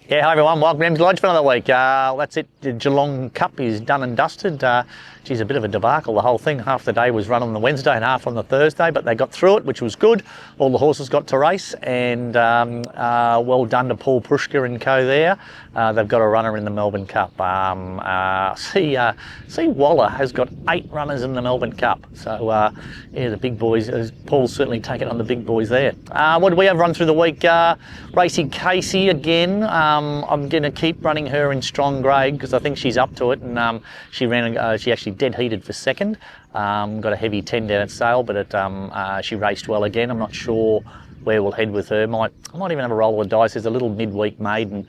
Yeah, hi everyone, welcome to Emsley Lodge for another week. That's it, the Geelong Cup is done and dusted. Geez, a bit of a debacle, the whole thing. Half the day was run on the Wednesday and half on the Thursday, but they got through it, which was good. All the horses got to race, and well done to Paul Prushka and co there. They've got a runner in the Melbourne Cup. See Waller has got 8 runners in the Melbourne Cup. So, yeah, the big boys, Paul's certainly taken on the big boys there. What did we have run through the week? Racey Casey again. I'm going to keep running her in strong grade because I think she's up to it, and she actually dead heated for second. Got a heavy 10 down at Sale, but she raced well again. I'm not sure where we'll head with her. I might even have a roll of the dice. There's a little midweek maiden.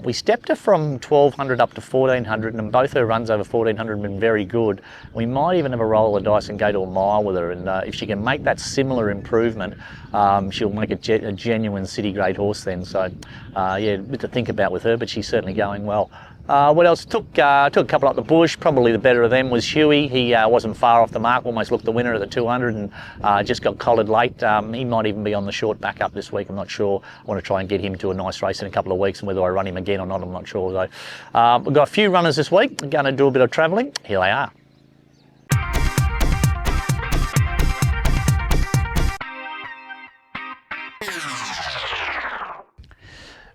We stepped her from 1200 up to 1400, and both her runs over 1400 have been very good. We might even have a roll of the dice and go to a mile with her, and if she can make that similar improvement, she'll make a genuine city grade horse then. So yeah, a bit to think about with her, but she's certainly going well. What else? Took a couple up the bush. Probably the better of them was Hughie. He wasn't far off the mark, almost looked the winner at the 200, and just got collared late. He might even be on the short back up this week, I'm not sure. I want to try and get him to a nice race in a couple of weeks, and whether I run him again or not, I'm not sure. So we've got a few runners this week. I'm going to do a bit of travelling. Here they are.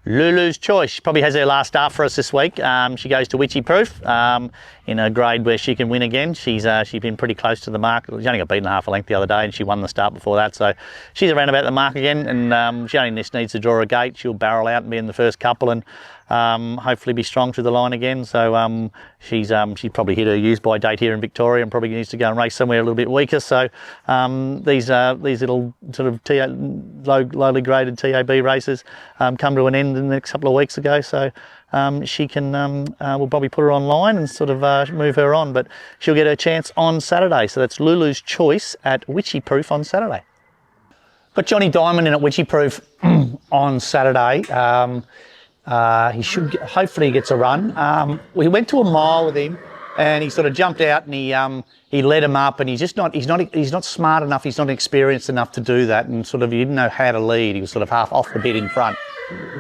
Lulu's Choice. She probably has her last start for us this week. She goes to Wycheproof in a grade where she can win again. She's been pretty close to the mark. She only got beaten half a length the other day, and she won the start before that. So she's around about the mark again, and she only just needs to draw a gate. She'll barrel out and be in the first couple, and hopefully be strong through the line again. So she's probably hit her use-by date here in Victoria, and probably needs to go and race somewhere a little bit weaker. So these little sort of lowly graded TAB races come to an end in the next couple of weeks ago. So she can, we'll probably put her online and sort of move her on, but she'll get her chance on Saturday. So that's Lulu's Choice at Wycheproof on Saturday. Got Johnny Diamond in at Wycheproof on Saturday. He should hopefully he gets a run. We went to a mile with him, and he sort of jumped out, and he led him up, and he's not smart enough, he's not experienced enough to do that, and sort of he didn't know how to lead. He was sort of half off the bit in front.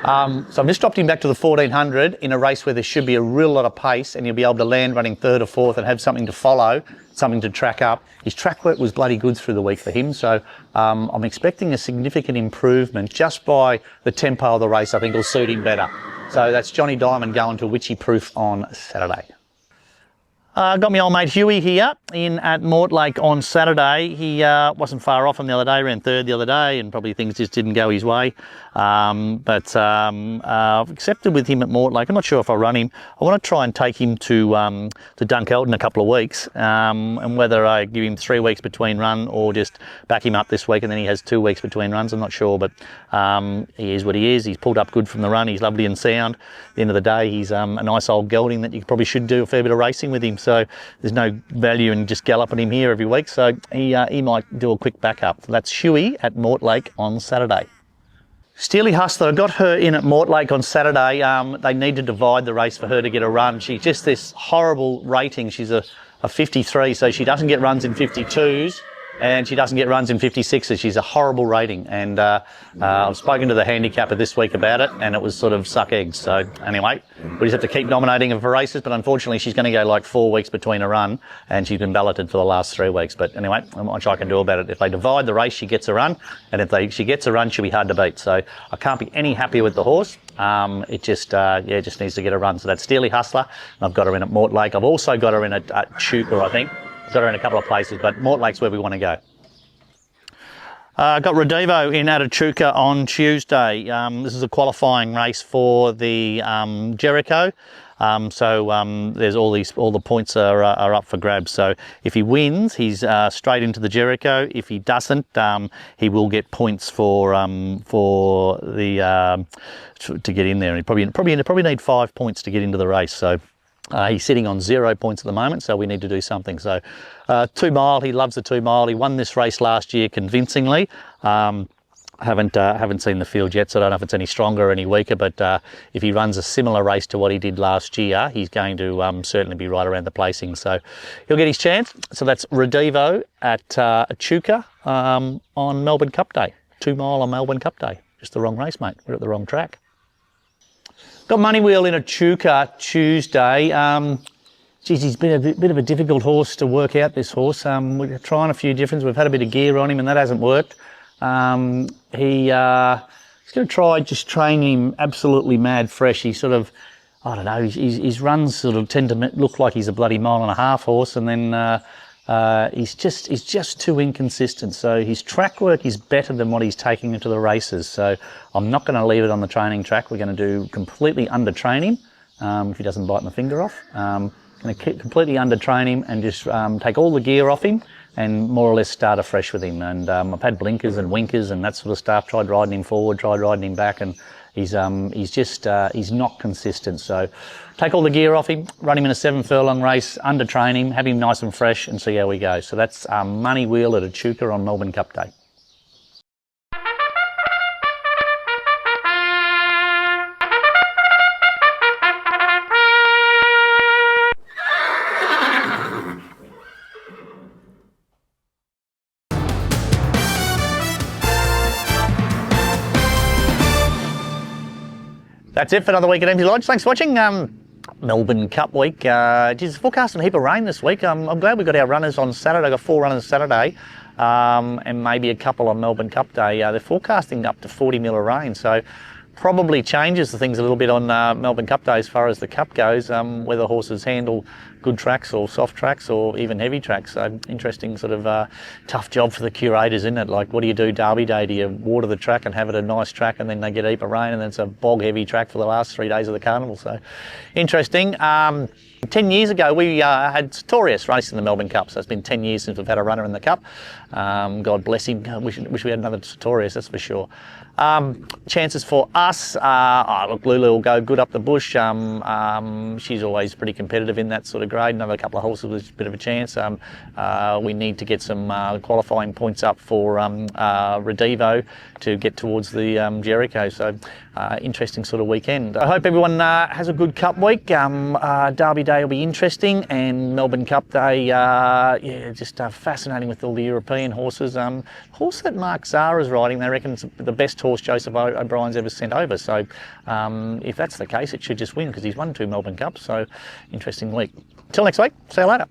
So I've just dropped him back to the 1400 in a race where there should be a real lot of pace, and he'll be able to land running third or fourth and have something to follow, something to track up. His track work was bloody good through the week for him, so I'm expecting a significant improvement just by the tempo of the race. I think will suit him better. So that's Johnny Diamond going to Wycheproof on Saturday. Got my old mate Hughie here in at Mortlake on Saturday. He wasn't far off him the other day, ran third the other day, and probably things just didn't go his way. But I've accepted with him at Mortlake. I'm not sure if I'll run him. I want to try and take him to Dunkeld in a couple of weeks, and whether I give him 3 weeks between run or just back him up this week and then he has 2 weeks between runs. I'm not sure, but he is what he is. He's pulled up good from the run. He's lovely and sound. At the end of the day, he's a nice old gelding that you probably should do a fair bit of racing with him. So there's no value in just galloping him here every week. So he might do a quick backup. That's Hughie at Mortlake on Saturday. Steely Hustler, I got her in at Mortlake on Saturday. They need to divide the race for her to get a run. She's just this horrible rating. She's a 53, so she doesn't get runs in 52s, and she doesn't get runs in 56s. She's a horrible rating, and I've spoken to the handicapper this week about it, and it was sort of suck eggs. So anyway, we just have to keep nominating her for races, but unfortunately she's going to go like 4 weeks between a run, and she's been balloted for the last 3 weeks. But anyway, not much I can do about it. If they divide the race, she gets a run, and if she gets a run, she'll be hard to beat. So I can't be any happier with the horse. It just needs to get a run. So that's Steely Hustler, and I've got her in at Mortlake. I've also got her in at Echuca, I think. Got her in a couple of places, but Mortlake's where we want to go. Got Reddivo in at Echuca on Tuesday. This is a qualifying race for the Jericho. There's all the points are up for grabs. So if he wins, he's straight into the Jericho. If he doesn't, he will get points for the to get in there. He probably need 5 points to get into the race. So. He's sitting on 0 points at the moment, so we need to do something. So 2 mile, he loves the 2 mile. He won this race last year convincingly. Haven't seen the field yet, so I don't know if it's any stronger or any weaker, but if he runs a similar race to what he did last year, he's going to certainly be right around the placing. So he'll get his chance. So that's Reddivo at Echuca on Melbourne Cup Day. 2 mile on Melbourne Cup Day. Just the wrong race, mate. We're at the wrong track. Got Money Wheel in Echuca Tuesday. Geez, he's been a bit of a difficult horse to work out, this horse. We're trying a few different. We've had a bit of gear on him and that hasn't worked. He's going to try just training him absolutely mad fresh. He's sort of, I don't know, his runs sort of tend to look like he's a bloody mile and a half horse, and then he's just too inconsistent. So his track work is better than what he's taking into the races. So I'm not going to leave it on the training track. We're going to do completely under train him if he doesn't bite my finger off. Going to completely under train him and just take all the gear off him and more or less start afresh with him. And I've had blinkers and winkers and that sort of stuff. Tried riding him forward, tried riding him back, and he's not consistent. So take all the gear off him, run him in a 7 furlong race, under train him, have him nice and fresh, and see how we go. So that's Money Wheel at Echuca on Melbourne Cup Day. That's it for another week at Emsley Lodge. Thanks for watching. Melbourne Cup week. Geez, forecasting a heap of rain this week. I'm glad we got our runners on Saturday. I got 4 runners Saturday and maybe a couple on Melbourne Cup Day. They're forecasting up to 40 mil of rain, so probably changes the things a little bit on Melbourne Cup Day as far as the Cup goes, whether horses handle good tracks or soft tracks or even heavy tracks. So interesting sort of tough job for the curators, isn't it? Like, what do you do Derby Day? Do you water the track and have it a nice track and then they get a heap of rain and then it's a bog heavy track for the last 3 days of the carnival? So interesting. 10 years ago we had Sartorius racing the Melbourne Cup, so it's been 10 years since we've had a runner in the Cup. God bless him. Wish we had another Sartorius, that's for sure. Chances for us, look, Lulu will go good up the bush. She's always pretty competitive in that sort of grade. Another couple of horses with a bit of a chance. We need to get some qualifying points up for Reddivo to get towards the Jericho. So interesting sort of weekend. I hope everyone has a good Cup week. Derby Day will be interesting, and Melbourne Cup Day, yeah, just fascinating with all the European horses. Horse that Mark Zara's riding, they reckon it's the best horse Joseph O'Brien's ever sent over. So if that's the case, it should just win because he's won 2 Melbourne Cups. So interesting week. Till next week, see you later.